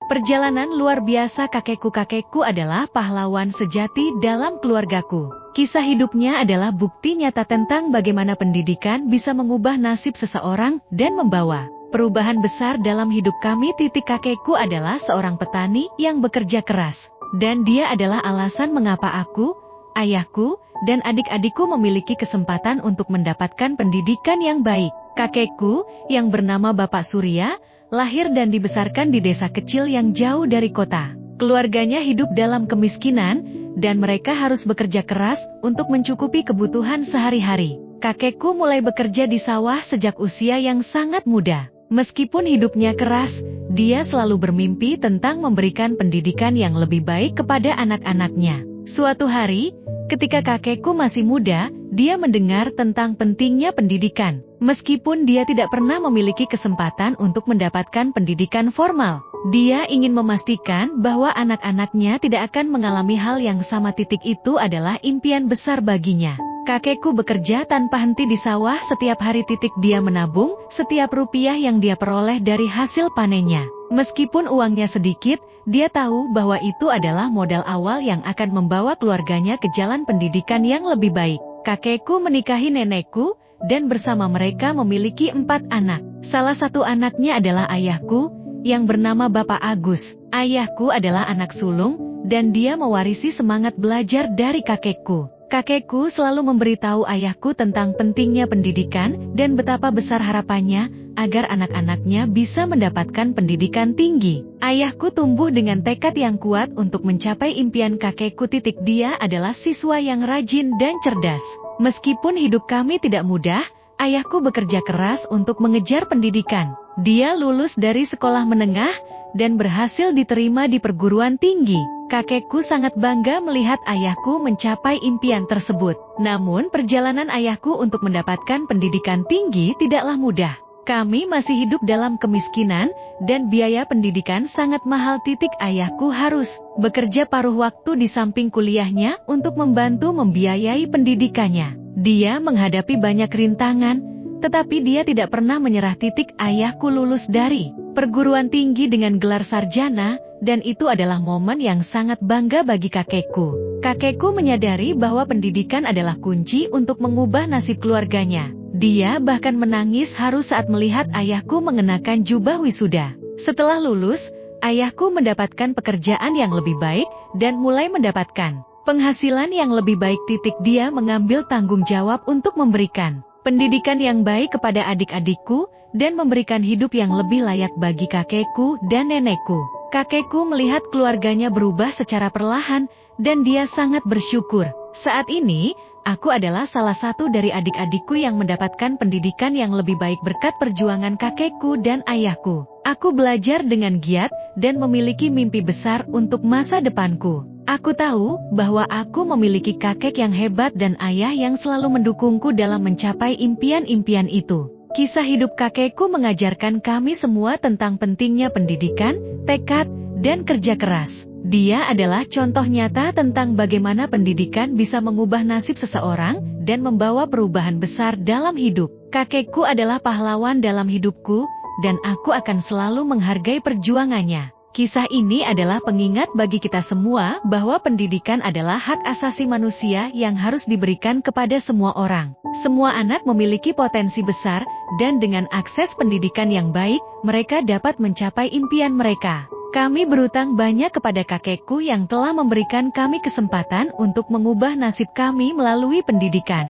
Perjalanan luar biasa kakekku adalah pahlawan sejati dalam keluargaku. Kisah hidupnya adalah bukti nyata tentang bagaimana pendidikan bisa mengubah nasib seseorang dan membawa perubahan besar dalam hidup kami. Kakekku adalah seorang petani yang bekerja keras. Dan dia adalah alasan mengapa aku, ayahku, dan adik-adikku memiliki kesempatan untuk mendapatkan pendidikan yang baik. Kakekku, yang bernama Bapak Surya, lahir dan dibesarkan di desa kecil yang jauh dari kota. Keluarganya hidup dalam kemiskinan, dan mereka harus bekerja keras untuk mencukupi kebutuhan sehari-hari. Kakekku mulai bekerja di sawah sejak usia yang sangat muda. Meskipun hidupnya keras, dia selalu bermimpi tentang memberikan pendidikan yang lebih baik kepada anak-anaknya. Suatu hari, ketika kakekku masih muda, dia mendengar tentang pentingnya pendidikan. Meskipun dia tidak pernah memiliki kesempatan untuk mendapatkan pendidikan formal, dia ingin memastikan bahwa anak-anaknya tidak akan mengalami hal yang sama. Itu adalah impian besar baginya. Kakekku bekerja tanpa henti di sawah setiap hari. Dia menabung setiap rupiah yang dia peroleh dari hasil panennya. Meskipun uangnya sedikit, dia tahu bahwa itu adalah modal awal yang akan membawa keluarganya ke jalan pendidikan yang lebih baik. Kakekku menikahi nenekku, dan bersama mereka memiliki 4 anak. Salah satu anaknya adalah ayahku, yang bernama Bapak Agus. Ayahku adalah anak sulung, dan dia mewarisi semangat belajar dari kakekku. Kakekku selalu memberitahu ayahku tentang pentingnya pendidikan, dan betapa besar harapannya, agar anak-anaknya bisa mendapatkan pendidikan tinggi. Ayahku tumbuh dengan tekad yang kuat untuk mencapai impian kakekku. Dia adalah siswa yang rajin dan cerdas. Meskipun hidup kami tidak mudah, ayahku bekerja keras untuk mengejar pendidikan. Dia lulus dari sekolah menengah, dan berhasil diterima di perguruan tinggi. Kakekku sangat bangga melihat ayahku mencapai impian tersebut. Namun perjalanan ayahku untuk mendapatkan pendidikan tinggi tidaklah mudah. Kami masih hidup dalam kemiskinan, dan biaya pendidikan sangat mahal. Ayahku harus bekerja paruh waktu di samping kuliahnya untuk membantu membiayai pendidikannya. Dia menghadapi banyak rintangan, tetapi dia tidak pernah menyerah. Ayahku lulus dari perguruan tinggi dengan gelar sarjana, dan itu adalah momen yang sangat bangga bagi kakekku. Kakekku menyadari bahwa pendidikan adalah kunci untuk mengubah nasib keluarganya. Dia bahkan menangis haru saat melihat ayahku mengenakan jubah wisuda. Setelah lulus, ayahku mendapatkan pekerjaan yang lebih baik, dan mulai mendapatkan penghasilan yang lebih baik. Dia mengambil tanggung jawab untuk memberikan pendidikan yang baik kepada adik-adikku, dan memberikan hidup yang lebih layak bagi kakekku dan nenekku. Kakekku melihat keluarganya berubah secara perlahan, dan dia sangat bersyukur. Saat ini, aku adalah salah satu dari adik-adikku yang mendapatkan pendidikan yang lebih baik berkat perjuangan kakekku dan ayahku. Aku belajar dengan giat, dan memiliki mimpi besar untuk masa depanku. Aku tahu bahwa aku memiliki kakek yang hebat dan ayah yang selalu mendukungku dalam mencapai impian-impian itu. Kisah hidup kakekku mengajarkan kami semua tentang pentingnya pendidikan, tekad, dan kerja keras. Dia adalah contoh nyata tentang bagaimana pendidikan bisa mengubah nasib seseorang, dan membawa perubahan besar dalam hidup. Kakekku adalah pahlawan dalam hidupku, dan aku akan selalu menghargai perjuangannya. Kisah ini adalah pengingat bagi kita semua bahwa pendidikan adalah hak asasi manusia yang harus diberikan kepada semua orang. Semua anak memiliki potensi besar, dan dengan akses pendidikan yang baik, mereka dapat mencapai impian mereka. Kami berutang banyak kepada kakekku yang telah memberikan kami kesempatan untuk mengubah nasib kami melalui pendidikan.